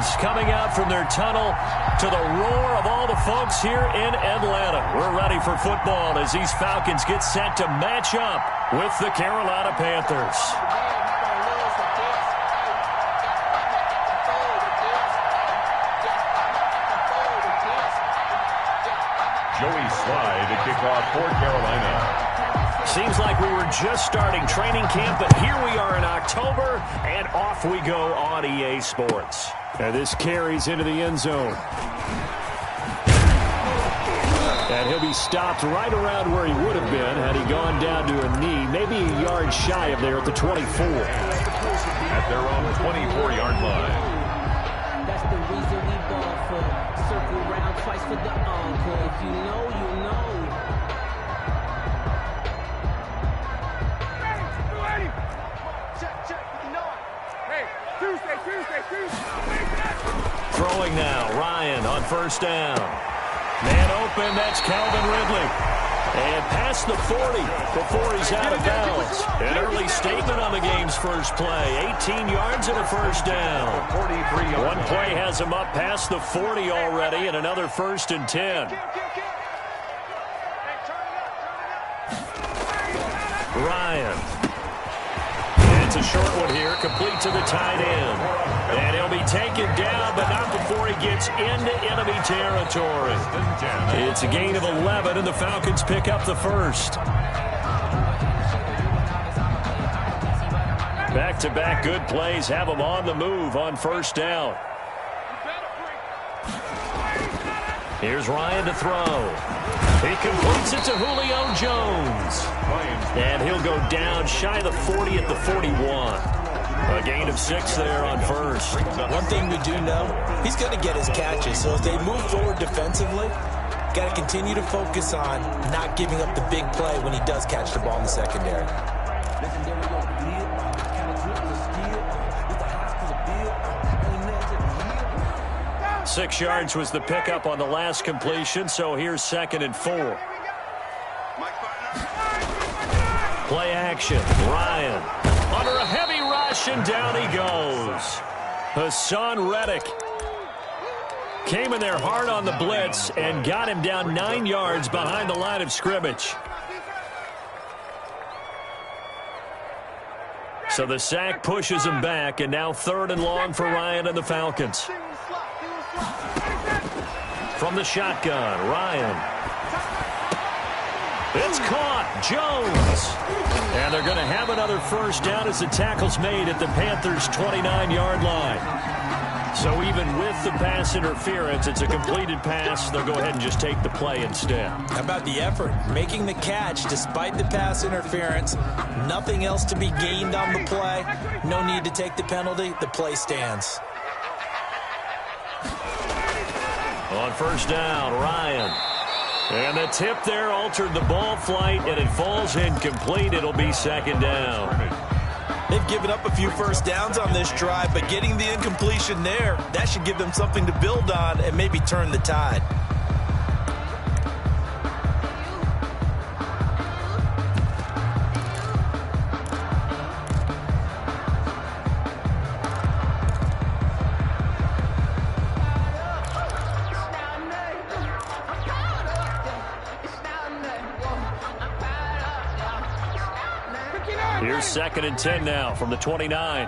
fans coming out from their tunnel to the roar of all the folks here in Atlanta. We're ready for football as these Falcons get set to match up with the Carolina Panthers. Joey Slye to kick off for Carolina. Seems like we were just starting training camp, but here we are in October, and off we go on EA Sports. And this carries into the end zone. And he'll be stopped right around where he would have been had he gone down to a knee, maybe a yard shy of there at the 24. At their own 24-yard line. That's the reason we ball for. Circle around twice for the encore. If you know, you know. Throwing now, Ryan on first down. Man open, that's Calvin Ridley. And past the 40 before he's out of bounds. An early statement on the game's first play. 18 yards and a first down. One play has him up past the 40 already, and another 1st and 10. Ryan. And it's a short one here, complete to the tight end. And he'll be taken down, but not before he gets into enemy territory. It's a gain of 11, and the Falcons pick up the first. Back-to-back good plays have them on the move on first down. Here's Ryan to throw. He completes it to Julio Jones. And he'll go down shy of the 40 at the 41. A gain of 6 there on first. One thing we do know, he's going to get his catches. So as they move forward defensively, got to continue to focus on not giving up the big play when he does catch the ball in the secondary. 6 yards was the pickup on the last completion, so here's 2nd and 4. Play action. Ryan under a heavy rush, and down he goes. Hassan Reddick came in there hard on the blitz and got him down 9 yards behind the line of scrimmage. So the sack pushes him back, and now 3rd and long for Ryan and the Falcons. From the shotgun, Ryan. It's caught. Jones. And they're going to have another first down as the tackle's made at the Panthers' 29-yard line. So even with the pass interference, it's a completed pass. They'll go ahead and just take the play instead. How about the effort? Making the catch despite the pass interference. Nothing else to be gained on the play. No need to take the penalty. The play stands. On first down, Ryan. And the tip there altered the ball flight, and it falls incomplete. It'll be 2nd down. They've given up a few first downs on this drive, but getting the incompletion there, that should give them something to build on and maybe turn the tide. Here's 2nd and 10 now from the 29.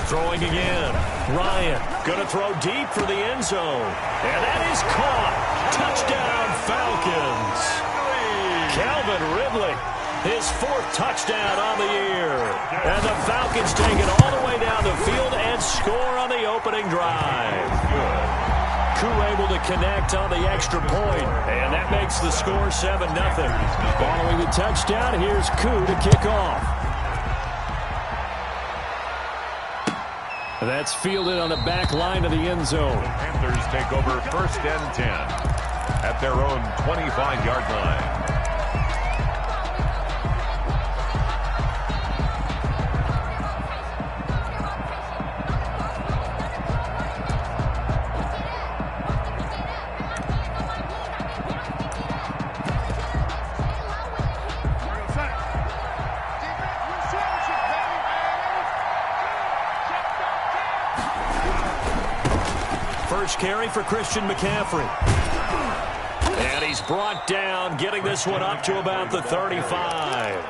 Throwing again. Ryan going to throw deep for the end zone. And that is caught. Touchdown, Falcons. Calvin Ridley, his 4th touchdown on the year. And the Falcons take it all the way down the field and score on the opening drive. Koo able to connect on the extra point, and that makes the score 7-0. Following the touchdown, here's Koo to kick off. That's fielded on the back line of the end zone. The Panthers take over 1st and 10 at their own 25-yard line. first carry for Christian McCaffrey. And he's brought down, getting this one up to about the 35.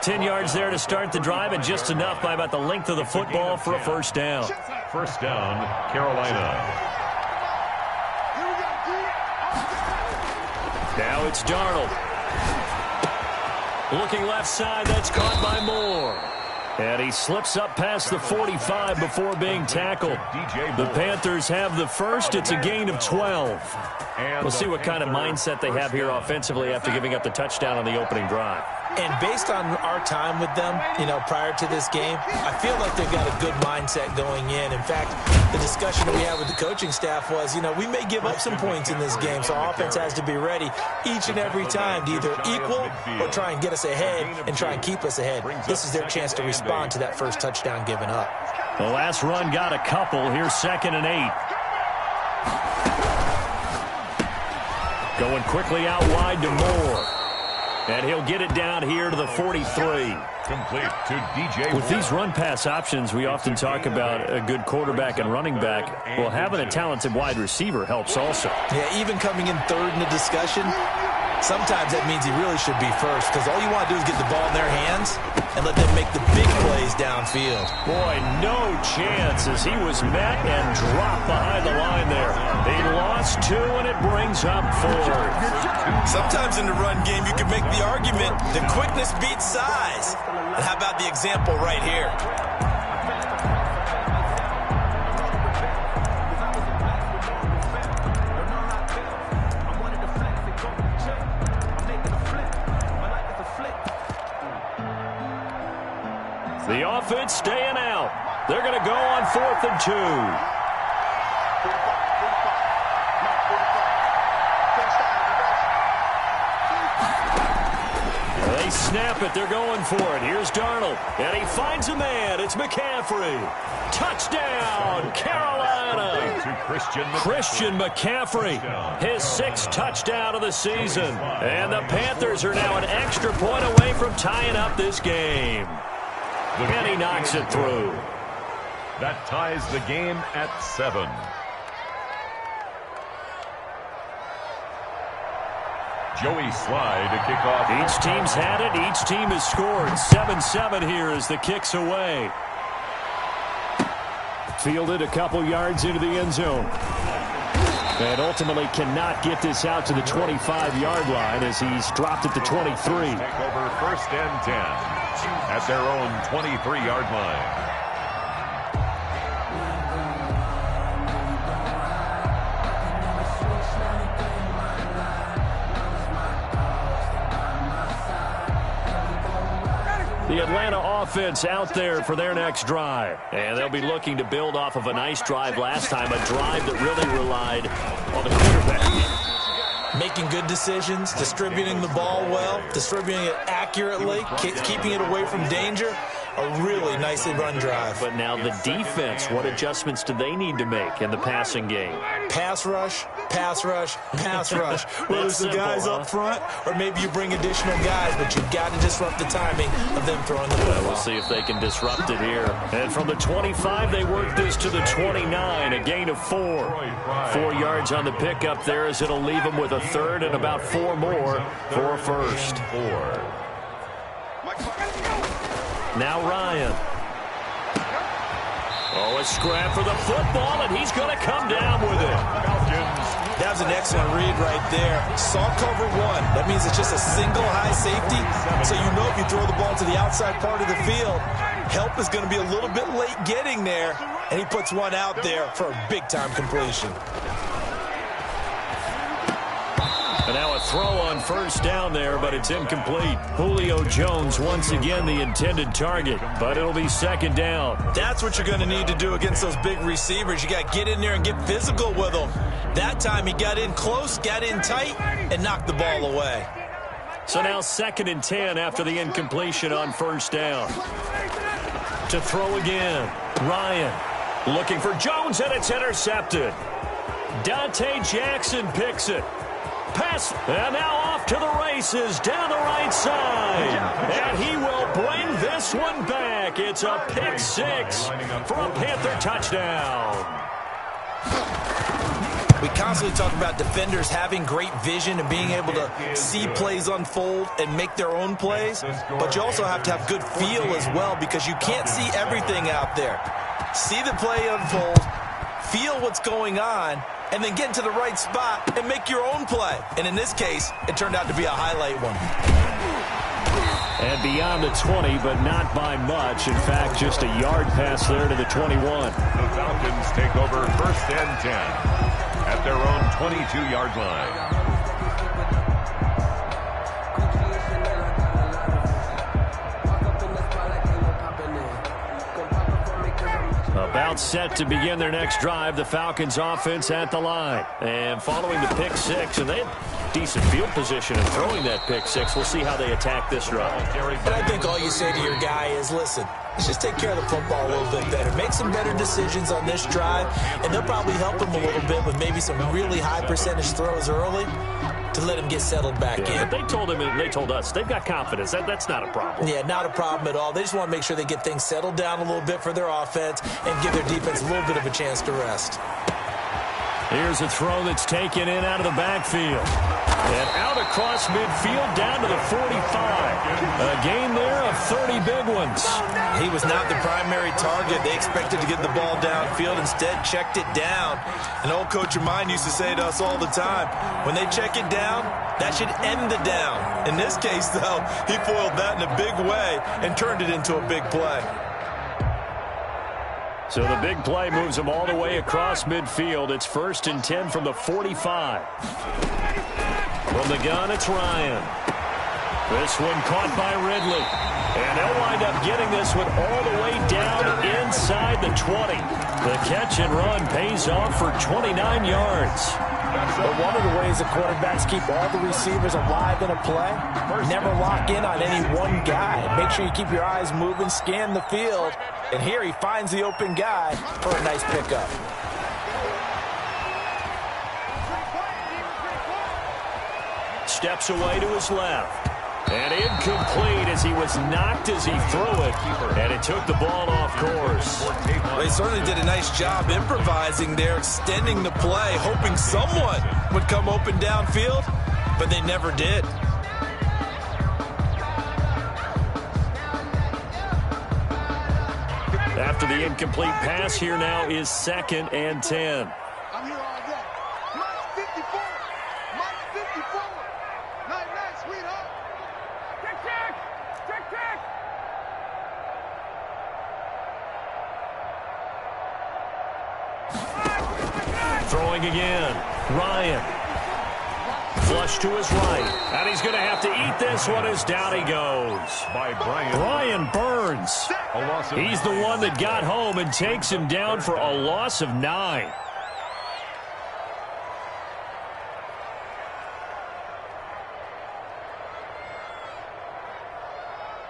10 yards there to start the drive, and just enough by about the length of the football for a first down. First down, Carolina. Now it's Darnold. Looking left side, that's caught by Moore. And he slips up past the 45 before being tackled. The Panthers have the first. It's a gain of 12. We'll see what kind of mindset they have here offensively after giving up the touchdown on the opening drive. And based on our time with them, prior to this game, I feel like they've got a good mindset going in. In fact, the discussion that we had with the coaching staff was, we may give up some points in this game, so our offense has to be ready each and every time to either equal or try and get us ahead and try and keep us ahead. This is their chance to respond to that first touchdown given up. The last run got a couple. Here's 2nd and 8. Going quickly out wide to Moore. And he'll get it down here to the 43. Complete to DJ. With these run-pass options, we often talk about a good quarterback and running back. Well, having a talented wide receiver helps also. Yeah, even coming in third in the discussion, sometimes that means he really should be first, because all you want to do is get the ball in their hands and let them make the big plays downfield. Boy, no chance as he was met and dropped behind the line there. He lost 2, and it brings up 4. Sometimes in the run game, you can make the argument that quickness beats size. And how about the example right here? The offense staying out. They're going to go on 4th and 2. They snap it. They're going for it. Here's Darnold. And he finds a man. It's McCaffrey. Touchdown, Carolina. Christian McCaffrey. His 6th touchdown of the season. And the Panthers are now an extra point away from tying up this game. And he knocks it through. That ties the game at 7. Joey Slye to kick off. Each team's had it. Each team has scored. 7-7 here as the kick's away. Fielded a couple yards into the end zone. And ultimately cannot get this out to the 25-yard line as he's dropped at the 23. Take over 1st and 10 at their own 23-yard line. The Atlanta offense out there for their next drive. And they'll be looking to build off of a nice drive last time, a drive that really relied on the quarterback. Making good decisions, distributing the ball well, distributing it accurately, keeping it away from danger. A really nicely run drive. But now the defense, what adjustments do they need to make in the passing game? Pass rush, pass rush, pass rush. Whether it's the guys up front or maybe you bring additional guys, but you've got to disrupt the timing of them throwing the ball. We'll see if they can disrupt it here. And from the 25, they work this to the 29, a gain of 4. 4 yards on the pickup there as it'll leave them with a 3rd and about 4 more for a first. 4. Now Ryan. Oh, a scrap for the football, and he's going to come down with it. That was an excellent read right there. Saw cover 1. That means it's just a single high safety. So you know if you throw the ball to the outside part of the field, help is going to be a little bit late getting there. And he puts one out there for a big-time completion. And now a throw on first down there, but it's incomplete. Julio Jones once again the intended target, but it'll be 2nd down. That's what you're going to need to do against those big receivers. You got to get in there and get physical with them. That time he got in close, got in tight, and knocked the ball away. So now 2nd and 10 after the incompletion on first down. To throw again, Ryan looking for Jones, and it's intercepted. Dante Jackson picks it. Pass, and now off to the races down the right side. And he will bring this one back. It's a pick 6 for a Panther touchdown. We constantly talk about defenders having great vision and being able to see plays unfold and make their own plays, but you also have to have good feel as well because you can't see everything out there. See the play unfold, feel what's going on, and then get into the right spot and make your own play. And in this case, it turned out to be a highlight one. And beyond the 20, but not by much. In fact, just a yard pass there to the 21. The Falcons take over 1st and 10 at their own 22-yard line. About set to begin their next drive, the Falcons offense at the line. And following the pick six, and they had decent field position in throwing that pick six. We'll see how they attack this drive. And I think all you say to your guy is, listen, let's just take care of the football a little bit better. Make some better decisions on this drive, and they'll probably help him a little bit with maybe some really high percentage throws early to let him get settled back in. But they told him, and they told us, they've got confidence. That's not a problem. Yeah, not a problem at all. They just want to make sure they get things settled down a little bit for their offense and give their defense a little bit of a chance to rest. Here's a throw that's taken in out of the backfield. And out across midfield down to the 45. A gain there of 30 big ones. He was not the primary target. They expected to get the ball downfield. Instead, checked it down. An old coach of mine used to say to us all the time, when they check it down, that should end the down. In this case, though, he foiled that in a big way and turned it into a big play. So the big play moves him all the way across midfield. It's 1st and 10 from the 45. From the gun, it's Ryan. This one caught by Ridley. And they'll wind up getting this one all the way down inside the 20. The catch and run pays off for 29 yards. But one of the ways the quarterbacks keep all the receivers alive in a play, never lock in on any one guy. Make sure you keep your eyes moving, scan the field, and here he finds the open guy for a nice pickup. Steps away to his left. And incomplete as he was knocked as he threw it. And it took the ball off course. They certainly did a nice job improvising there, extending the play, hoping someone would come open downfield, but they never did. After the incomplete pass, here now is 2nd and 10. I'm here all day. Mike 54. Mike 54. Night, night, sweetheart. Check. Throwing again. Ryan. Flush to his right. And he's going to have to eat this one as down he goes. By Brian Burns. He's the one that got home and takes him down for a loss of 9.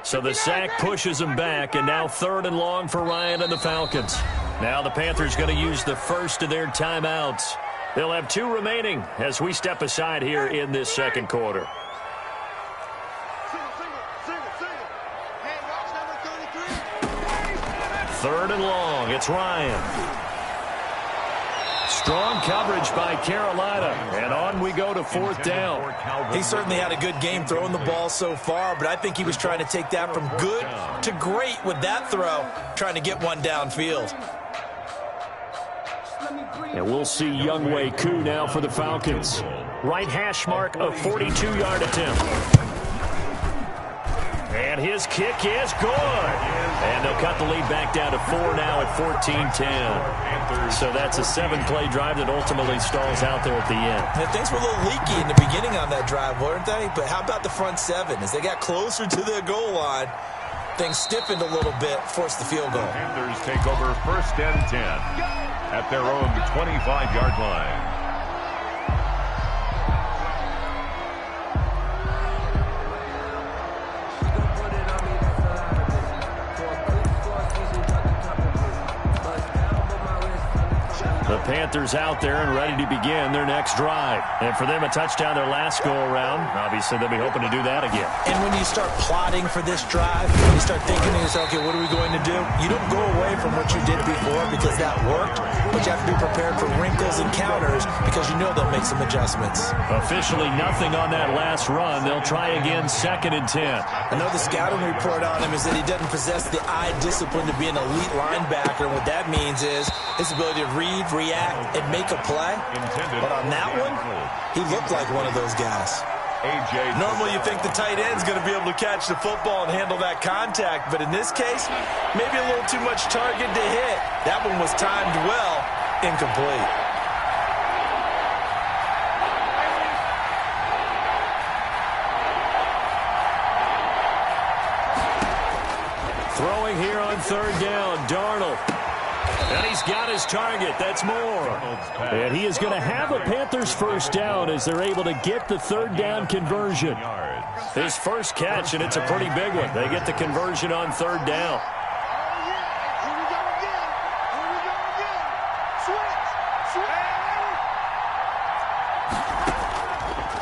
So the sack pushes him back, and now 3rd and long for Ryan and the Falcons. Now the Panthers going to use the first of their timeouts. They'll have 2 remaining as we step aside here in this 2nd quarter. Hand watch number 33. 3rd and long. It's Ryan. Strong coverage by Carolina. And on we go to 4th down. He certainly had a good game throwing the ball so far, but I think he was trying to take that from good to great with that throw, trying to get one downfield. And we'll see Younghoe Koo now for the Falcons. Right hash mark, a 42-yard attempt. And his kick is good. And they'll cut the lead back down to 4 now at 14-10. So that's a 7-play drive that ultimately stalls out there at the end. And things were a little leaky in the beginning on that drive, weren't they? But how about the front 7? As they got closer to the goal line, things stiffened a little bit, forced the field goal. Panthers take over 1st and 10 at their own 25-yard line. The Panthers out there and ready to begin their next drive. And for them, a touchdown their last go-around. Obviously, they'll be hoping to do that again. And when you start plotting for this drive, you start thinking to yourself, okay, what are we going to do? You don't go away from what you did before because that worked, but you have to be prepared for wrinkles and counters because you know they'll make some adjustments. Officially nothing on that last run. They'll try again, 2nd and 10. I know the scouting report on him is that he doesn't possess the eye discipline to be an elite linebacker, and what that means is his ability to read, react, and make a play. But on that one, he looked like one of those guys. Normally you think the tight end's going to be able to catch the football and handle that contact, but in this case, maybe a little too much target to hit. That one was timed well, incomplete. Throwing here on 3rd down, Darnold. And he's got his target. That's more. And he is going to have a Panthers first down as they're able to get the 3rd down conversion. His first catch, and it's a pretty big one. They get the conversion on 3rd down.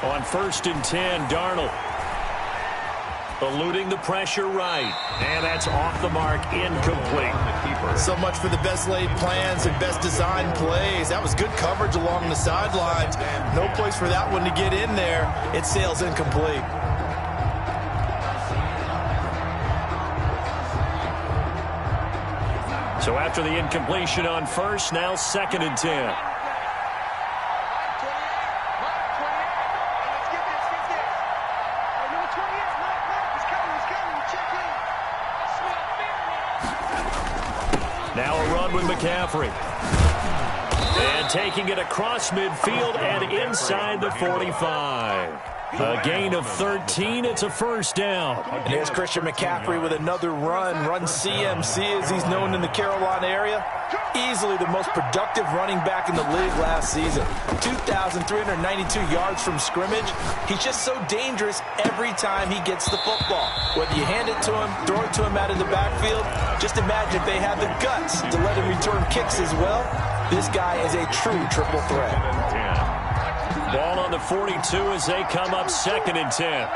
On 1st and 10, Darnold. Eluding the pressure right. And that's off the mark, incomplete. So much for the best laid plans and best designed plays. That was good coverage along the sidelines. No place for that one to get in there. It sails incomplete. So after the incompletion on 1st, now 2nd and 10. Now a run with McCaffrey. And taking it across midfield and inside the 45. A gain of 13. It's a first down. And here's Christian McCaffrey with another run CMC as he's known in the Carolina area. Easily the most productive running back in the league last season. 2,392 yards from scrimmage. He's just so dangerous every time he gets the football. Whether you hand it to him, throw it to him out in the backfield, just imagine if they had the guts to let him return kicks as well. This guy is a true triple threat. Ball on the 42 as they come up 2nd and 10.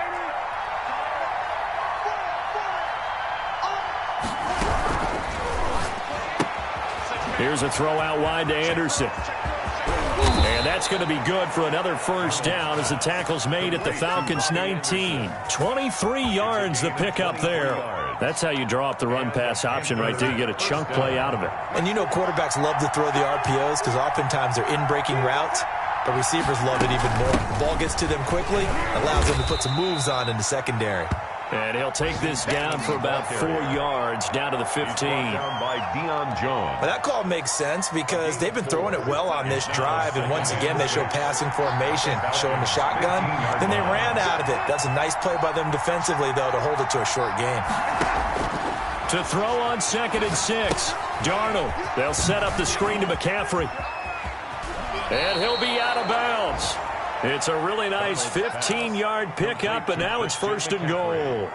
Here's a throw out wide to Anderson. And that's going to be good for another first down as the tackle's made at the Falcons' 19. 23 yards the pickup there. That's how you draw up the run-pass option right there. You get a chunk play out of it. And you know quarterbacks love to throw the RPOs because oftentimes they're in-breaking routes. But receivers love it even more. The ball gets to them quickly, allows them to put some moves on in the secondary. And he'll take this down for about 4 yards, down to the 15. Down by Deion Jones. Well, that call makes sense because they've been throwing it well on this drive, and once again they show passing formation, showing the shotgun. Then they ran out of it. That's a nice play by them defensively, though, to hold it to a short game. To throw on 2nd and 6, Darnold. They'll set up the screen to McCaffrey. And he'll be out of bounds. It's a really nice 15-yard pickup, and now it's 1st and goal.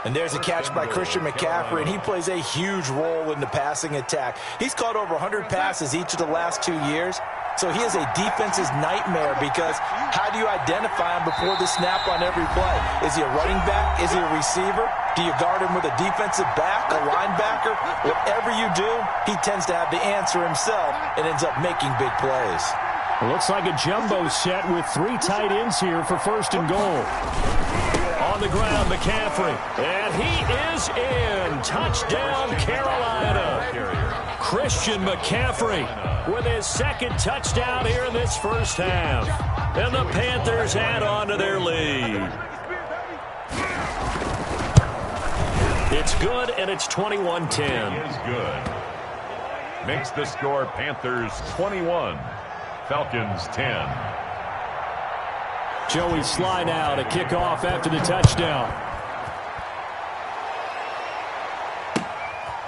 And there's a catch by Christian McCaffrey, and he plays a huge role in the passing attack. He's caught over 100 passes each of the last 2 years, so he is a defense's nightmare because how do you identify him before the snap on every play? Is he a running back? Is he a receiver? Do you guard him with a defensive back, a linebacker? Whatever you do, he tends to have the answer himself and ends up making big plays. It looks like a jumbo set with 3 tight ends here for 1st and goal. On the ground, McCaffrey. And he is in. Touchdown, Carolina. Christian McCaffrey with his 2nd touchdown here in this first half. And the Panthers add on to their lead. It's good, and it's 21-10. Is good. Makes the score Panthers 21. Falcons 10. Joey Sly now to kick off after the touchdown.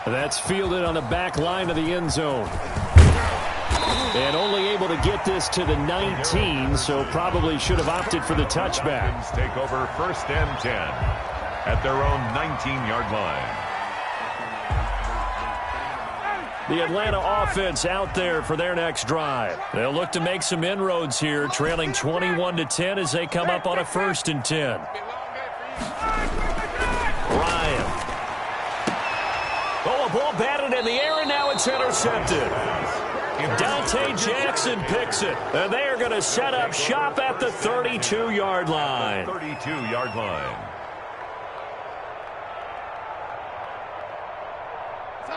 That's fielded on the back line of the end zone. And only able to get this to the 19, so probably should have opted for the touchback. Falcons take over 1st and 10 at their own 19-yard line. The Atlanta offense out there for their next drive. They'll look to make some inroads here, trailing 21-10 as they come up on a 1st and 10. Ryan. Oh, a ball batted in the air, and now it's intercepted. Dante Jackson picks it, and they are going to set up shop at the 32-yard line. 32-yard line.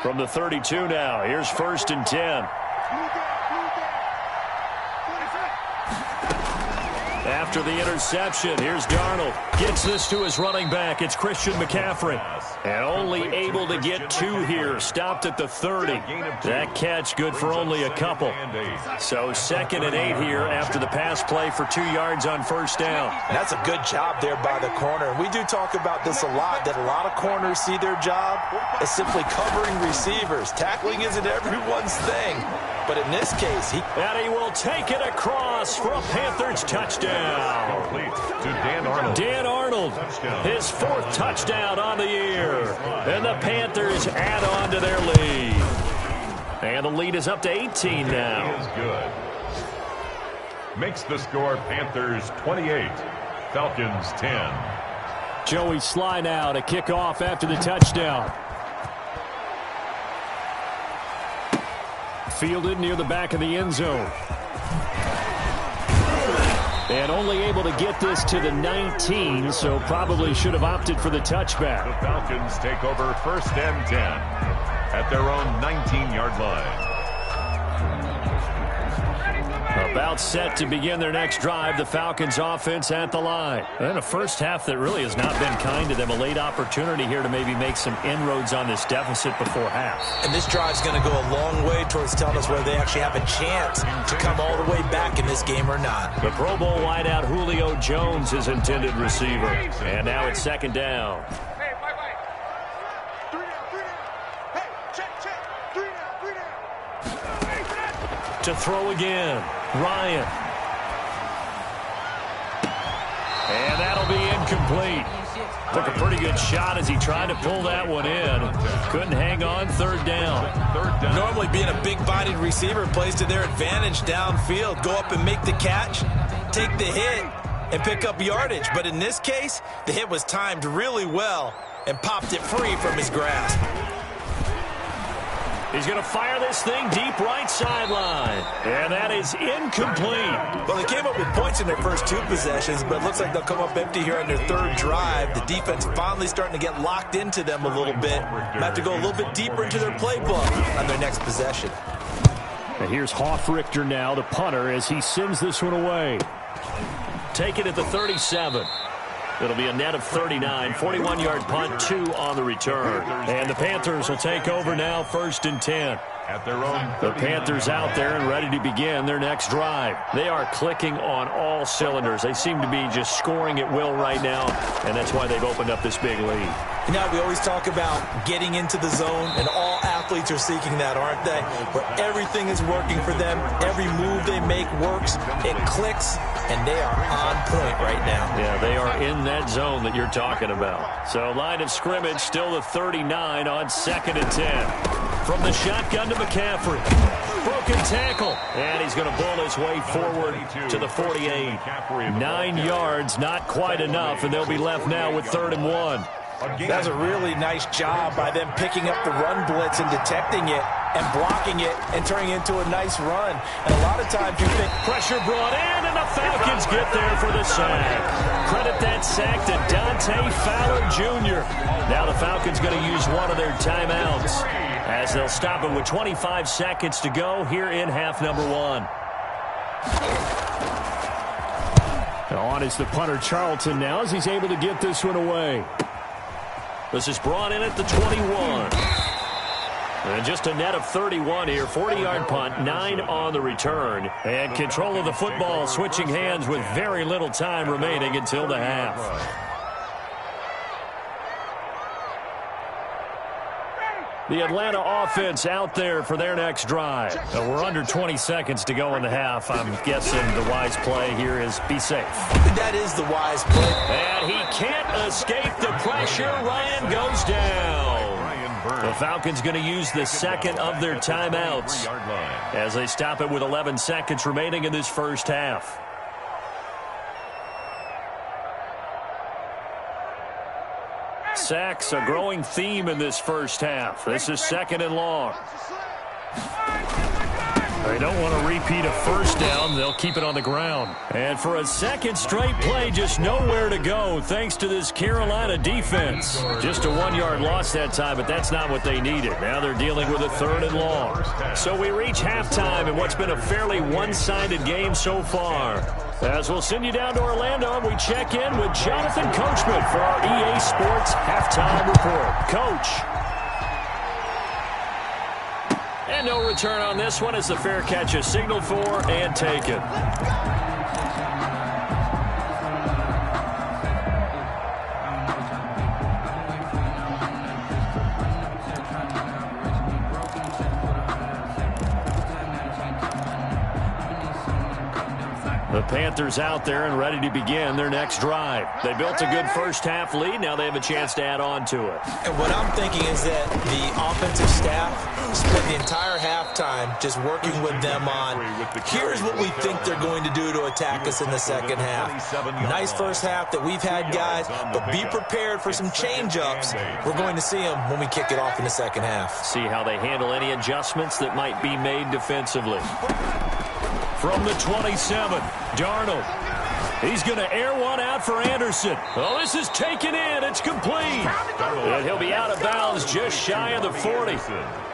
From the 32 now, here's 1st and 10. After the interception, here's Darnold. Gets this to his running back. It's Christian McCaffrey. And only able to get 2 here. Stopped at the 30. That catch good for only a couple. So 2nd and 8 here after the pass play for 2 yards on 1st down. That's a good job there by the corner. We do talk about this a lot, that a lot of corners see their job as simply covering receivers. Tackling isn't everyone's thing. But in this case, And he will take it across for a Panthers touchdown. Complete to Dan Arnold. Dan Arnold, his 4th touchdown on the year. And the Panthers add on to their lead. And the lead is up to 18 now. He is good. Makes the score Panthers 28, Falcons 10. Joey Sly now to kick off after the touchdown. Fielded near the back of the end zone. And only able to get this to the 19, so probably should have opted for the touchback. The Falcons take over 1st and 10 at their own 19-yard line. About set to begin their next drive, the Falcons offense at the line. And a first half that really has not been kind to them. A late opportunity here to maybe make some inroads on this deficit before half. and this drive's going to go a long way towards telling us whether they actually have a chance to come all the way back in this game or not. The Pro Bowl wideout Julio Jones is intended receiver. And now it's 2nd down. Hey, bye. 3 down. Hey, check. 3 down. To throw again, Ryan. And that'll be incomplete. Took a pretty good shot as he tried to pull that one in. Couldn't hang on. 3rd down. Normally being a big-bodied receiver plays to their advantage downfield. Go up and make the catch, take the hit, and pick up yardage. But in this case, the hit was timed really well and popped it free from his grasp. He's going to fire this thing deep right sideline. And that is incomplete. Well, they came up with points in their first 2 possessions, but it looks like they'll come up empty here on their 3rd drive. The defense finally starting to get locked into them a little bit. Might have to go a little bit deeper into their playbook on their next possession. And here's Hoffrichter now, the punter, as he sends this one away. Take it at the 37. It'll be a net of 39, 41-yard punt, 2 on the return. And the Panthers will take over now, 1st and 10. At their own The Panthers out there and ready to begin their next drive. They are clicking on all cylinders. They seem to be just scoring at will right now, and that's why they've opened up this big lead. You know, we always talk about getting into the zone, and all athletes are seeking that, aren't they? Where everything is working for them, every move they make works, it clicks, and they are on point right now. Yeah, they are in that zone that you're talking about. So line of scrimmage, still the 39 on 2nd and 10. From the shotgun to McCaffrey. Broken tackle. And he's going to bull his way forward to the 48. 9 yards, not quite enough, and they'll be left now with 3rd and 1. That's a really nice job by them picking up the run blitz and detecting it and blocking it and turning it into a nice run. And a lot of times you think Pressure brought in, and the Falcons get there for the sack. Credit that sack to Dante Fowler Jr. Now the Falcons going to use one of their timeouts as they'll stop it with 25 seconds to go here in half number 1. On is the punter Charlton now as he's able to get this one away. This is brought in at the 21. And just a net of 31 here. 40-yard punt, 9 on the return. And control of the football switching hands with very little time remaining until the half. The Atlanta offense out there for their next drive. We're under 20 seconds to go in the half. I'm guessing the wise play here is be safe. that is the wise play. And he can't escape the pressure. Ryan goes down. return. The Falcons going to use the second of their timeouts as they stop it with 11 seconds remaining in this first half. Sacks, a growing theme in this first half. This is 2nd and long. They don't want to repeat a first down. They'll keep it on the ground. And for a second straight play, just nowhere to go thanks to this Carolina defense. Just a 1-yard loss that time, but that's not what they needed. Now they're dealing with a 3rd and long. So we reach halftime in what's been a fairly one-sided game so far. As we'll send you down to Orlando, and we check in with Jonathan Coachman for our EA Sports Halftime Report. Coach. And no return on this one as the fair catch is signaled for and taken. The Panthers out there and ready to begin their next drive. They built a good first-half lead. Now they have a chance to add on to it. And what I'm thinking is that the offensive staff spent the entire halftime just working with them on, here's what we think they're going to do to attack us in the second half. Nice first half that we've had, guys, but be prepared for some change-ups. We're going to see them when we kick it off in the second half. See how they handle any adjustments that might be made defensively. From the 27, Darnold. He's going to air one out for Anderson. Oh, this is taken in. It's complete. And he'll be out of bounds just shy of the 40.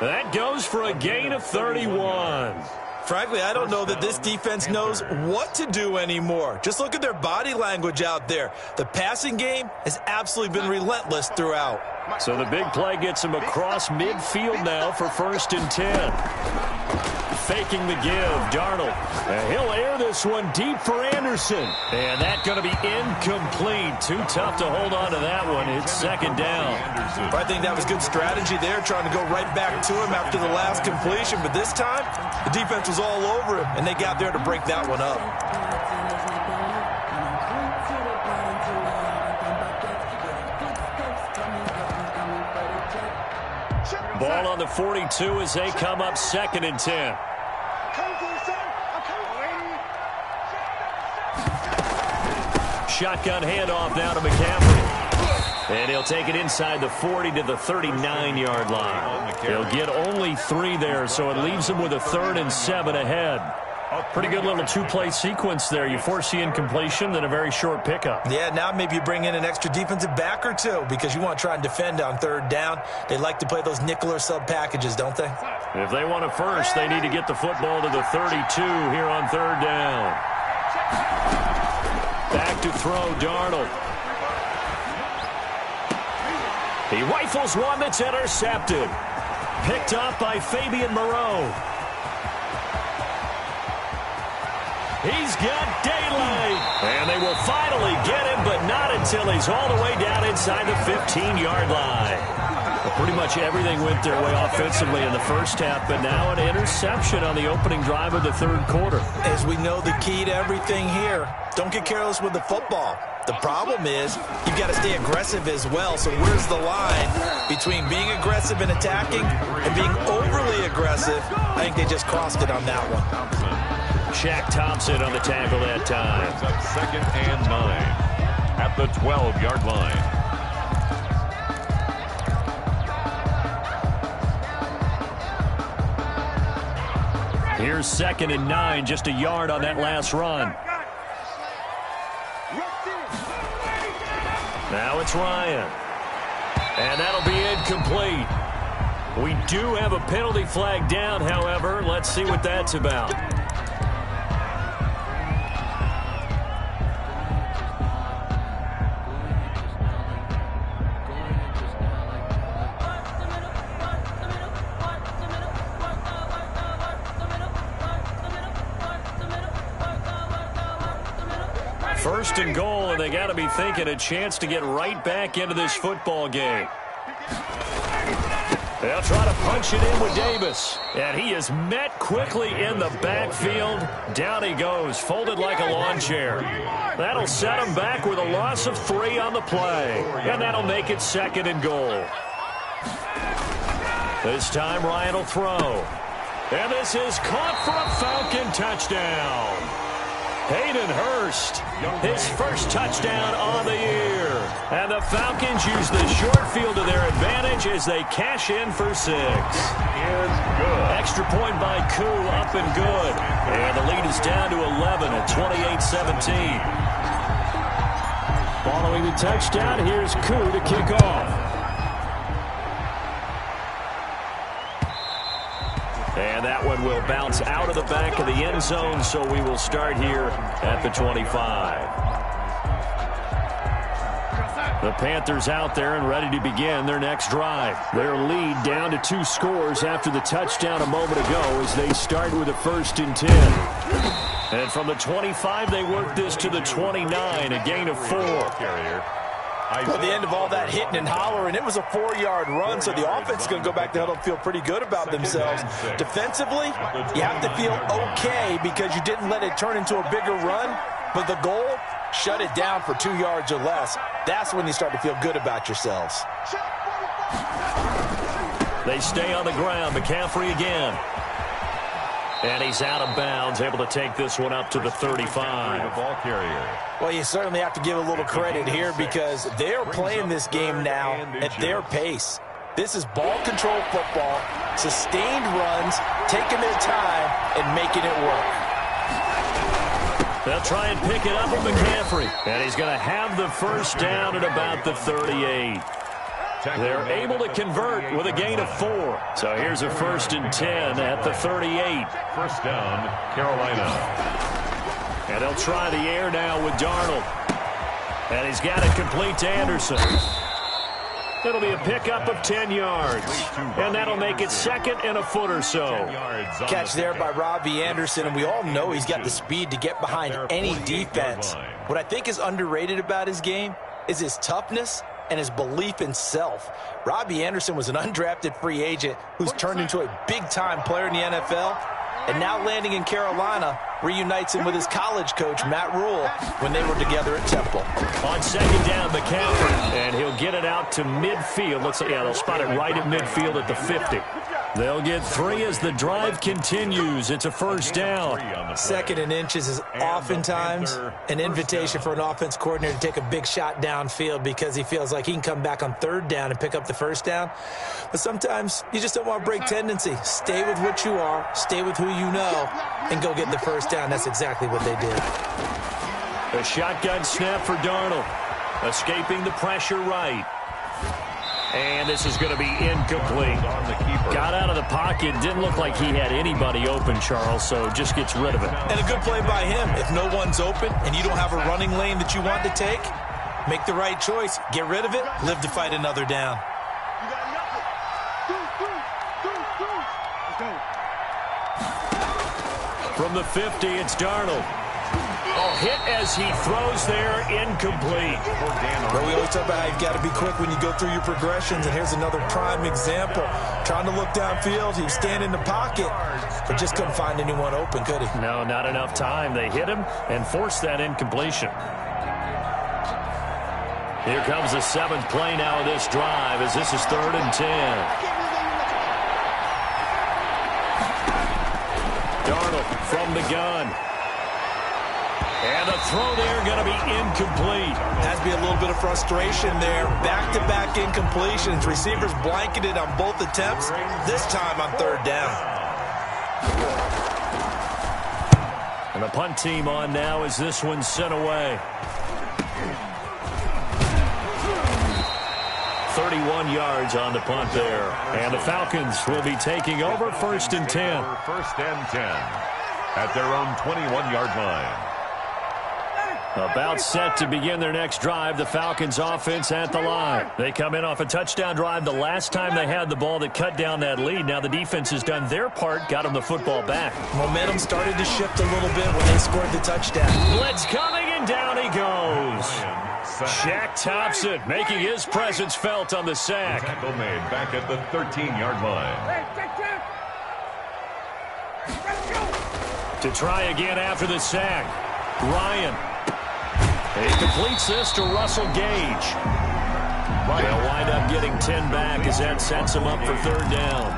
That goes for a gain of 31. Frankly, I don't know that this defense knows what to do anymore. Just look at their body language out there. The passing game has absolutely been relentless throughout. So the big play gets him across midfield now for 1st and 10. Faking the give, Darnold. And he'll air this one deep for Anderson. And that's going to be incomplete. Too tough to hold on to that one. It's 2nd down. I think that was good strategy there, trying to go right back to him after the last completion. But this time, the defense was all over him, and they got there to break that one up. Ball on the 42 as they come up 2nd and 10. Shotgun handoff now to McCaffrey. And he'll take it inside the 40 to the 39-yard line. He'll get only 3 there, so it leaves him with a 3rd and 7 ahead. Pretty good little 2-play sequence there. You force the incompletion, then a very short pickup. Yeah, now maybe you bring in an extra defensive back or two because you want to try and defend on 3rd down. They like to play those nickel or sub packages, don't they? If they want it first, they need to get the football to the 32 here on 3rd down. Back to throw, Darnold. He rifles one that's intercepted. Picked up by Fabian Moreau. He's got daylight. And they will finally get him, but not until he's all the way down inside the 15-yard line. Pretty much everything went their way offensively in the first half, but now an interception on the opening drive of the 3rd quarter. As we know, the key to everything here, don't get careless with the football. The problem is you've got to stay aggressive as well. So where's the line between being aggressive and attacking and being overly aggressive? I think they just crossed it on that one. Shaq Thompson on the tackle that time. It's up 2nd and 9 at the 12-yard line. Here's 2nd and 9, just a yard on that last run. Now it's Ryan. And that'll be incomplete. We do have a penalty flag down, however. Let's see what that's about. First and goal, and they got to be thinking a chance to get right back into this football game. They'll try to punch it in with Davis. And he is met quickly in the backfield. Down he goes, folded like a lawn chair. That'll set him back with a loss of 3 on the play. And that'll make it 2nd and goal. This time Ryan will throw. And this is caught for a Falcon touchdown. Hayden Hurst, his first touchdown on the year. And the Falcons use the short field to their advantage as they cash in for 6. Extra point by Koo, up and good. And the lead is down to 11 at 28-17. Following the touchdown, here's Koo to kick off. And that one will bounce out of the back of the end zone, so we will start here at the 25. The Panthers out there and ready to begin their next drive. Their lead down to 2 scores after the touchdown a moment ago as they start with a 1st and 10. And from the 25, they work this to the 29, a gain of 4. At the end of all that hitting and hollering, it was a 4-yard run, so the offense is going to go back to huddle and feel pretty good about themselves. Defensively, you have to feel okay because you didn't let it turn into a bigger run, but the goal, shut it down for 2 yards or less. That's when you start to feel good about yourselves. They stay on the ground. McCaffrey again. And he's out of bounds, able to take this one up to the 35. Well, you certainly have to give a little credit here because they're playing this game now at their pace. This is ball control football, sustained runs, taking their time, and making it work. They'll try and pick it up with McCaffrey. And he's going to have the first down at about the 38. They're able to convert with a gain of 4. So here's a 1st and 10 at the 38. First down, Carolina. And they'll try the air now with Darnold. And he's got it complete to Anderson. It'll be a pickup of 10 yards. And that'll make it 2nd and a foot or so. Catch there by Robbie Anderson, and we all know he's got the speed to get behind any defense. What I think is underrated about his game is his toughness and his belief in self. Robbie Anderson was an undrafted free agent who's turned into a big-time player in the NFL, and now landing in Carolina reunites him with his college coach, Matt Rule, when they were together at Temple. On 2nd down, McCaffrey, and he'll get it out to midfield. Looks like, yeah, they'll spot it right at midfield at the 50. They'll get 3 as the drive continues. It's a 1st down. 2nd and inches is oftentimes an invitation for an offense coordinator to take a big shot downfield because he feels like he can come back on 3rd down and pick up the 1st down. But sometimes you just don't want to break tendency. Stay with what you are, stay with who you know, and go get the 1st down. That's exactly what they did. A shotgun snap for Darnold. Escaping the pressure right. And this is going to be incomplete. Got out of the pocket. Didn't look like he had anybody open, Charles, so just gets rid of it. And a good play by him. If no one's open and you don't have a running lane that you want to take, make the right choice. Get rid of it. Live to fight another down. From the 50, it's Darnold. Hit as he throws there, incomplete. But we always talk about how you've got to be quick when you go through your progressions, and here's another prime example. Trying to look downfield, he was standing in the pocket, but just couldn't find anyone open, could he? No, not enough time. They hit him and forced that incompletion. Here comes the 7th play now of this drive as this is 3rd and 10. Darnold from the gun. And the throw there going to be incomplete. Has to be a little bit of frustration there. Back-to-back incompletions. Receivers blanketed on both attempts. This time on 3rd down. And the punt team on now as this one's sent away. 31 yards on the punt there. And the Falcons will be taking over 1st and 10. 1st and 10 at their own 21-yard line. About set to begin their next drive, the Falcons offense at the line. They come in off a touchdown drive the last time they had the ball that cut down that lead. Now the defense has done their part, got them the football back. Momentum started to shift a little bit when they scored the touchdown. Blitz coming, and down he goes. Shaq Thompson making his presence felt on the sack. Tackle made back at the 13-yard line. To try again after the sack, Ryan. He completes this to Russell Gage. They'll wind up getting 10 back as that sets them up for third down.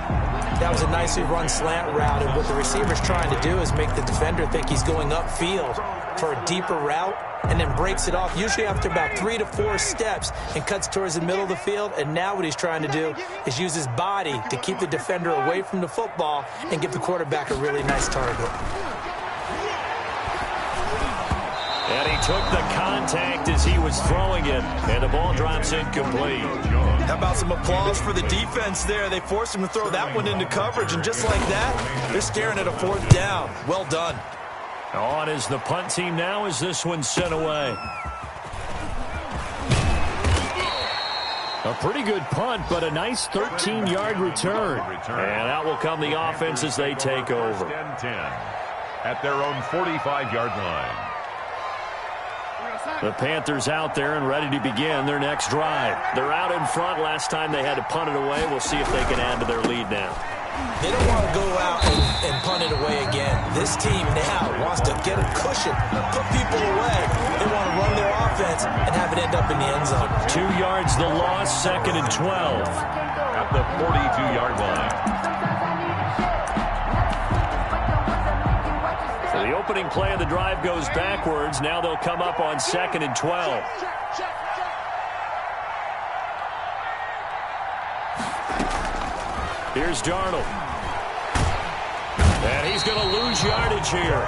That was a nicely run slant route, and what the receiver's trying to do is make the defender think he's going upfield for a deeper route, and then breaks it off, usually after about 3 to 4 steps, and cuts towards the middle of the field. And now what he's trying to do is use his body to keep the defender away from the football and give the quarterback a really nice target. And he took the contact as he was throwing it, and the ball drops incomplete. How about some applause for the defense there? They forced him to throw that one into coverage, and just like that, they're staring at a 4th down. Well done. On is the punt team now as this one's sent away. A pretty good punt, but a nice 13-yard return. And out will come the offense as they take over. 10 at their own 45-yard line. The Panthers out there and ready to begin their next drive. They're out in front. Last time they had to punt it away. We'll see if they can add to their lead now. They don't want to go out and punt it away again. This team now wants to get a cushion, put people away. They want to run their offense and have it end up in the end zone. 2 yards the loss, 2nd and 12. At the 42-yard line. So the opening play of the drive goes backwards. Now they'll come up on 2nd and 12. Here's Darnold. And he's going to lose yardage here,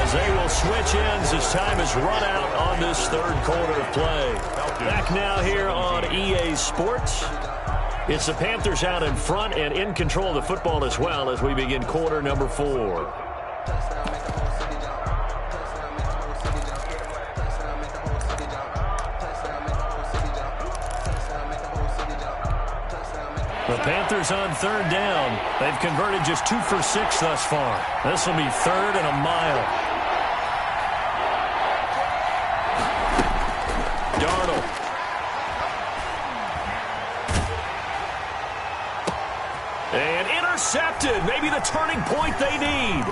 as they will switch ends as time is run out on this 3rd quarter of play. Back now here on EA Sports. It's the Panthers out in front and in control of the football as well as we begin quarter number 4. The Panthers on 3rd down. They've converted just 2 for 6 thus far. This will be 3rd and a mile. Darnold. And intercepted. Maybe the turning point they need.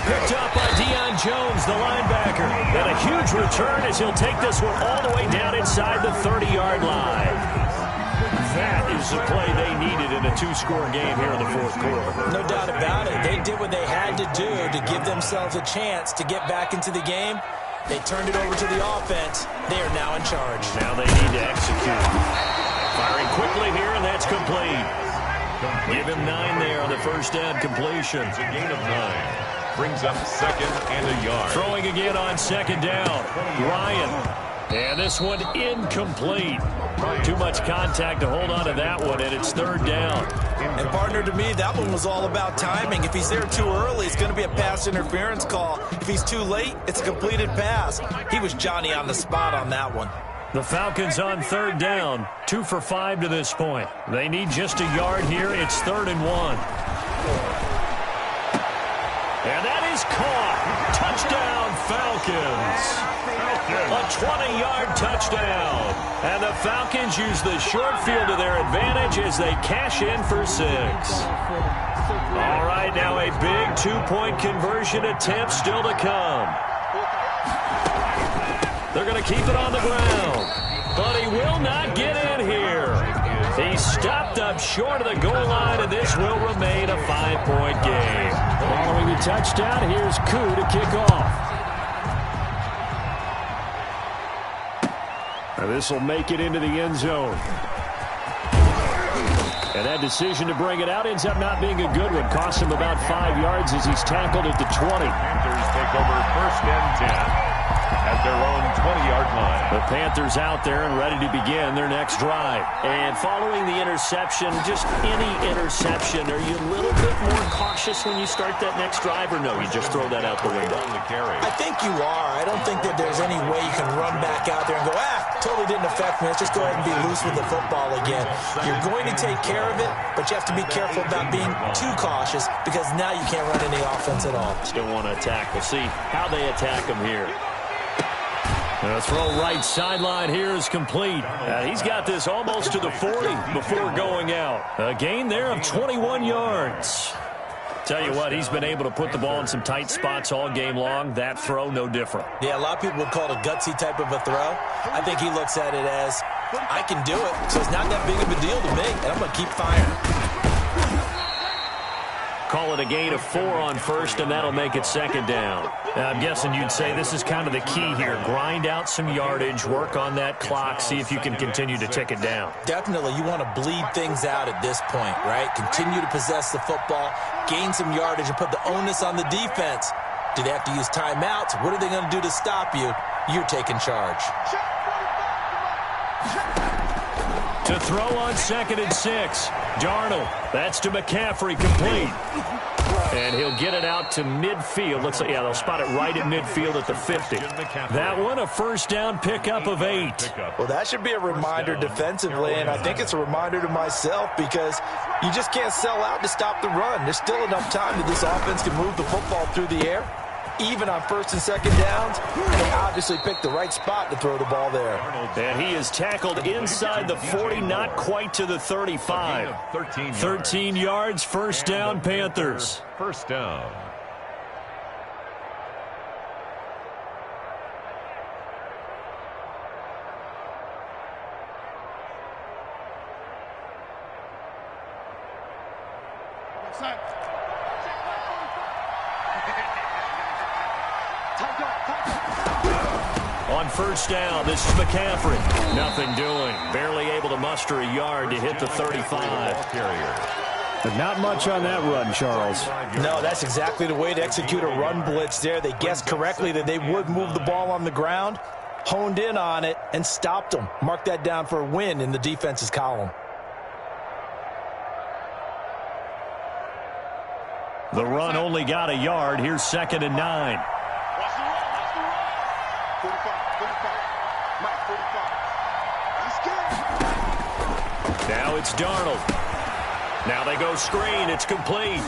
Picked up by Deion Jones, the linebacker. And a huge return as he'll take this one all the way down inside the 30-yard line. That is the play they needed in a 2-score game here in the 4th quarter. No doubt about it. They did what they had to do to give themselves a chance to get back into the game. They turned it over to the offense. They are now in charge. Now they need to execute. Firing quickly here, and that's complete. Give him 9 there on the first down completion. It's a gain of 9. Brings up 2nd and a yard. Throwing again on 2nd down. Ryan. And this one incomplete. Too much contact to hold on to that one, and it's 3rd down. And partner, to me, that one was all about timing. If he's there too early, it's going to be a pass interference call. If he's too late, it's a completed pass. He was Johnny on the spot on that one. The Falcons on 3rd down, 2 for 5 to this point. They need just a yard here. It's 3rd and 1. And that is caught. Touchdown, Falcons. A 20-yard touchdown. And the Falcons use the short field to their advantage as they cash in for 6. All right, now a big 2-point conversion attempt still to come. They're going to keep it on the ground. But he will not get in here. He stopped up short of the goal line, and this will remain a 5-point game. Following the touchdown, here's Koo to kick off. And this will make it into the end zone. And that decision to bring it out ends up not being a good one. Cost him about 5 yards as he's tackled at the 20. Panthers take over 1st and 10. At their own 20-yard line. The Panthers out there and ready to begin their next drive. And following the interception, just any interception, are you a little bit more cautious when you start that next drive, or no, you just throw that out the window? I think you are. I don't think that there's any way you can run back out there and go, totally didn't affect me. Let's just go ahead and be loose with the football again. You're going to take care of it, but you have to be careful about being too cautious because now you can't run any offense at all. Still want to attack. We'll see how they attack him here. The throw right sideline here is complete. He's got this almost to the 40 before going out. A gain there of 21 yards. Tell you what, he's been able to put the ball in some tight spots all game long. That throw, no different. Yeah, a lot of people would call it a gutsy type of a throw. I think he looks at it as I can do it, so it's not that big of a deal to me, and I'm going to keep firing. Call it a gain of 4 on first, and that'll make it second down. I'm guessing you'd say this is kind of the key here. Grind out some yardage, work on that clock, see if you can continue to tick it down. Definitely, you want to bleed things out at this point, right? Continue to possess the football, gain some yardage, and put the onus on the defense. Do they have to use timeouts? What are they going to do to stop you? You're taking charge. To throw on 2nd and 6. Darnold. That's to McCaffrey, complete. And he'll get it out to midfield. Looks like, yeah, they'll spot it right at midfield at the 50. That one, a first down pickup of 8. Well, that should be a reminder defensively, and I think it's a reminder to myself because you just can't sell out to stop the run. There's still enough time that this offense can move the football through the air. Even on 1st and 2nd downs, they obviously picked the right spot to throw the ball there. And he is tackled inside the 40, not quite to the 35. 13 yards, first down, Panthers. First down. On first down, this is McCaffrey. Nothing doing. Barely able to muster a yard to hit the 35. But not much on that run, Charles. No, that's exactly the way to execute a run blitz there. They guessed correctly that they would move the ball on the ground, honed in on it, and stopped them. Mark that down for a win in the defense's column. The run only got a yard. Here's 2nd and 9. Now it's Darnold. Now they go screen. It's complete.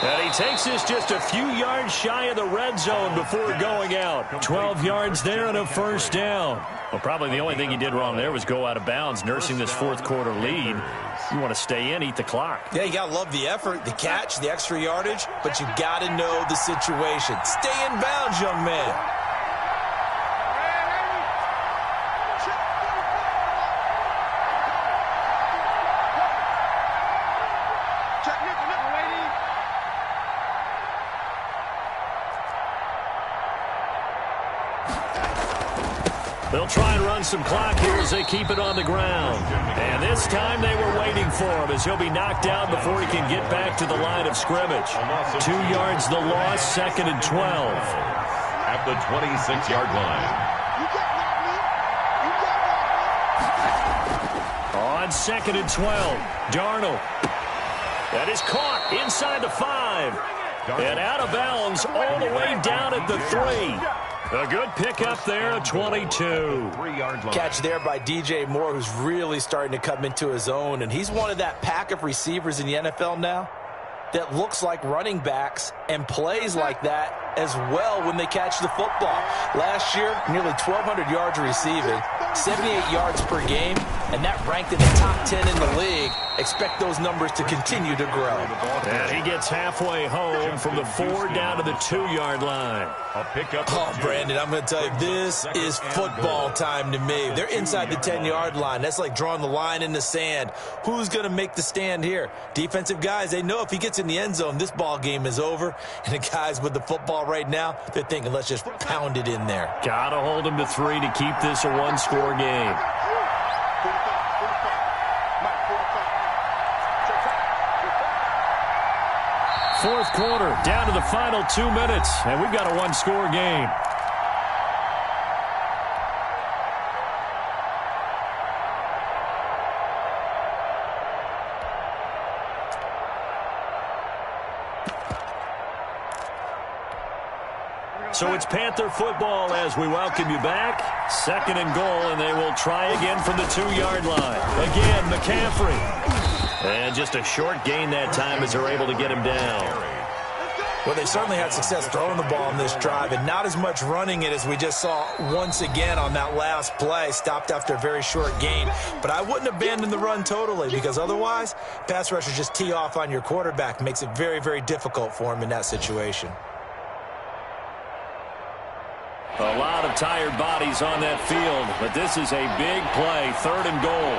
And he takes this just a few yards shy of the red zone before going out. 12 yards there and a first down. Well, probably the only thing he did wrong there was go out of bounds, nursing this 4th quarter lead. You want to stay in, eat the clock. Yeah, you got to love the effort, the catch, the extra yardage, but you got to know the situation. Stay in bounds, young man. They'll try and run some clock here as they keep it on the ground. And this time they were waiting for him as he'll be knocked down before he can get back to the line of scrimmage. 2 yards the loss, 2nd and 12. At the 26-yard line. On 2nd and 12, Darnold. That is caught inside the 5. And out of bounds all the way down at the 3. A good pickup there at 22. Catch there by DJ Moore, who's really starting to come into his own. And he's one of that pack of receivers in the NFL now that looks like running backs and plays like that as well when they catch the football. Last year, nearly 1,200 yards receiving, 78 yards per game, and that ranked in the top 10 in the league. Expect those numbers to continue to grow. And he gets halfway home from the 4 down to the 2-yard line. Oh, Brandon, I'm going to tell you, this is football time to me. They're inside the 10-yard line. That's like drawing the line in the sand. Who's going to make the stand here? Defensive guys, they know if he gets in the end zone, this ball game is over. And the guys with the football right now, they're thinking, let's just pound it in there. Got to hold him to 3 to keep this a one-score game. Fourth quarter, down to the final 2 minutes, and we've got a one-score game. So it's Panther football as we welcome you back. 2nd and goal, and they will try again from the 2-yard line. Again, McCaffrey. And just a short gain that time as they're able to get him down. Well, they certainly had success throwing the ball in this drive, and not as much running it as we just saw once again on that last play. Stopped after a very short gain. But I wouldn't abandon the run totally, because otherwise, pass rushers just tee off on your quarterback. Makes it very, very difficult for him in that situation. A lot of tired bodies on that field, but this is a big play, 3rd and goal.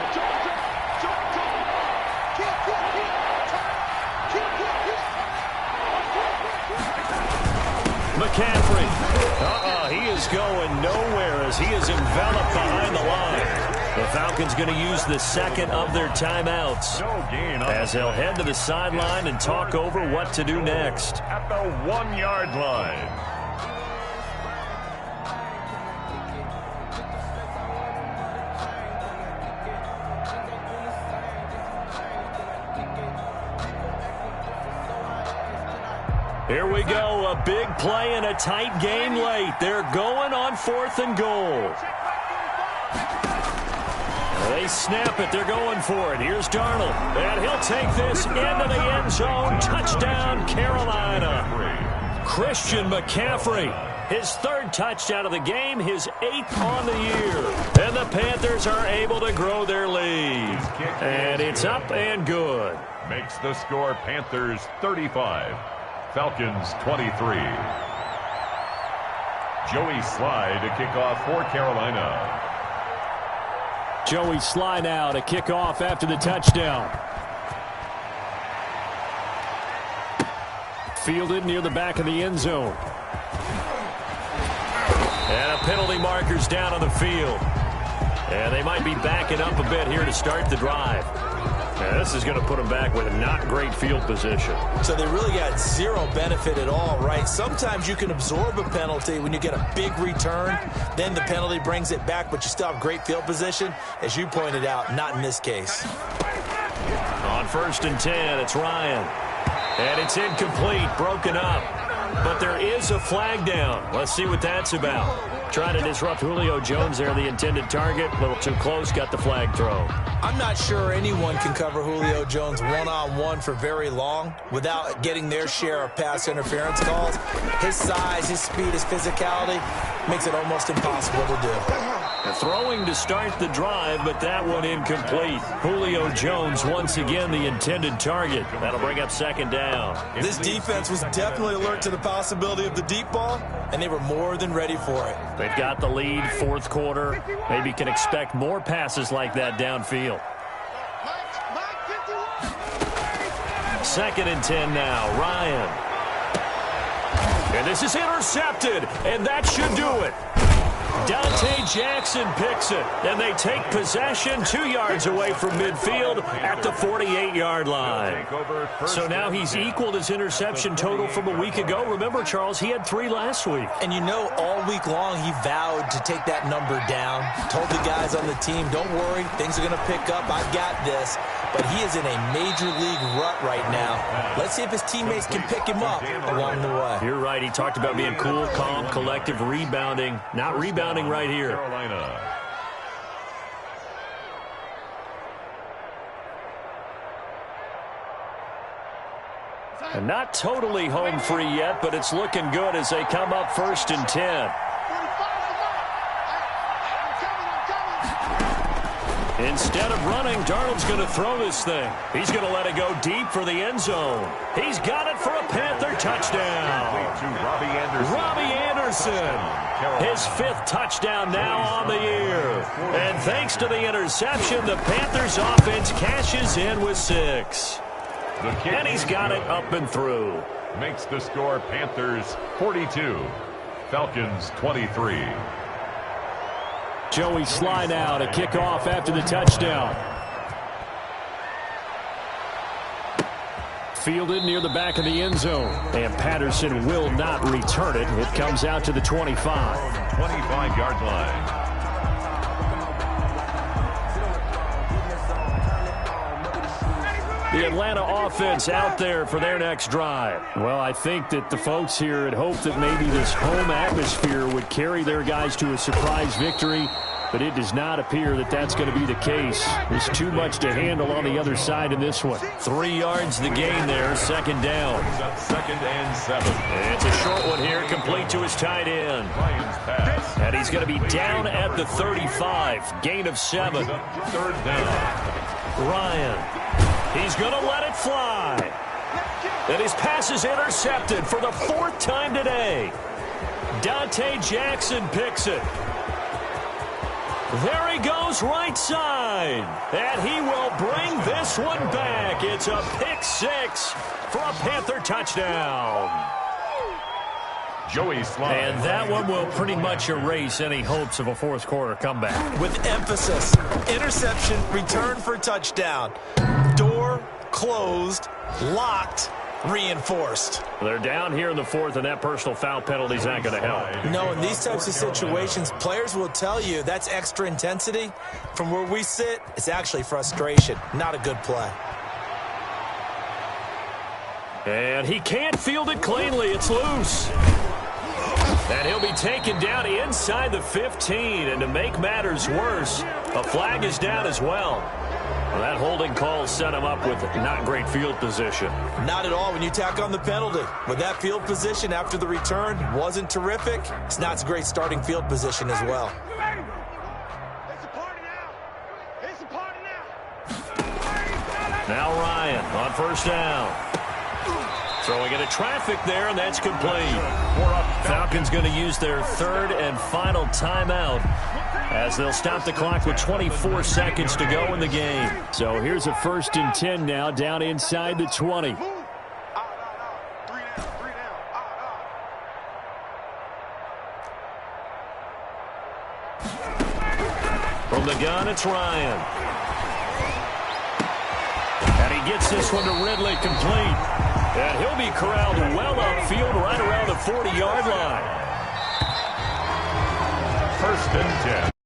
McCaffrey. He is going nowhere as he is enveloped behind the line. The Falcons going to use the second of their timeouts as they'll head to the sideline and talk over what to do next. At the 1-yard line. Here we go, a big play in a tight game late. They're going on 4th and goal. They snap it. They're going for it. Here's Darnold. And he'll take this into the end zone. Touchdown, Carolina. Christian McCaffrey. His 3rd touchdown of the game, his 8th on the year. And the Panthers are able to grow their lead. And it's up and good. Makes the score Panthers 35, Falcons 23. Joey Slye to kick off for Carolina. Joey Slye now to kick off after the touchdown. Fielded near the back of the end zone. And a penalty marker's down on the field. And they might be backing up a bit here to start the drive. Now, this is going to put them back with a not great field position. So they really got zero benefit at all, right? Sometimes you can absorb a penalty when you get a big return. Then the penalty brings it back, but you still have great field position. As you pointed out, not in this case. On 1st and 10, it's Ryan. And it's incomplete, broken up. But there is a flag down. Let's see what that's about. Trying to disrupt Julio Jones there, the intended target. A little too close, got the flag thrown. I'm not sure anyone can cover Julio Jones one-on-one for very long without getting their share of pass interference calls. His size, his speed, his physicality makes it almost impossible to do. Throwing to start the drive, but that one incomplete. Julio Jones once again the intended target. That'll bring up 2nd down. This defense was definitely alert to the possibility of the deep ball, and they were more than ready for it. They've got the lead, 4th quarter. Maybe can expect more passes like that downfield. 2nd and 10 now, Ryan. And this is intercepted, and that should do it. Dante Jackson picks it, and they take possession 2 yards away from midfield at the 48-yard line. So now he's equaled his interception total from a week ago. Remember, Charles, he had 3 last week. And you know, all week long he vowed to take that number down. Told the guys on the team, don't worry, things are going to pick up. I got this. But he is in a major league rut right now. Let's see if his teammates can pick him up along the way. You're right. He talked about being cool, calm, collective, rebounding. Not rebounding right here. Carolina. And not totally home free yet, but it's looking good as they come up 1st and 10. Instead of running, Darnold's going to throw this thing. He's going to let it go deep for the end zone. He's got it for a Panther touchdown. Robbie Anderson. His 5th touchdown now on the year. And thanks to the interception, the Panthers offense cashes in with 6. And he's got it up and through. Makes the score Panthers 42, Falcons 23. Joey Slye now to kick off after the touchdown. Fielded near the back of the end zone. And Patterson will not return it. It comes out to the 25. 25-yard line. The Atlanta offense out there for their next drive. Well, I think that the folks here had hoped that maybe this home atmosphere would carry their guys to a surprise victory, but it does not appear that that's going to be the case. There's too much to handle on the other side in this one. 3 yards the gain there, 2nd down. 2nd and 7. And it's a short one here, complete to his tight end. And he's going to be down at the 35, gain of 7. 3rd down. Ryan. He's going to let it fly. And his pass is intercepted for the 4th time today. Dante Jackson picks it. There he goes right side. And he will bring this one back. It's a pick six for a Panther touchdown. Joey Slye. And that one will pretty much erase any hopes of a fourth quarter comeback. With emphasis, interception, return for touchdown. Door closed, locked, reinforced. They're down here in the fourth, and that personal foul penalty is not going to help. No, in these types of situations, players will tell you that's extra intensity. From where we sit, it's actually frustration, not a good play. And he can't field it cleanly. It's loose. And he'll be taken down inside the 15. And to make matters worse, a flag is down as well. Well, that holding call set him up with not great field position. Not at all when you tack on the penalty. With that field position after the return wasn't terrific, it's not a great starting field position as well. It's a party now. It's a party now. Now Ryan on first down. Throwing into traffic there, and that's complete. Falcons going to use their third and final timeout as they'll stop the clock with 24 seconds to go in the game. So here's a 1st and 10 now, down inside the 20. From the gun, it's Ryan. And he gets this one to Ridley complete. And he'll be corralled well upfield right around the 40-yard line. 1st and 10.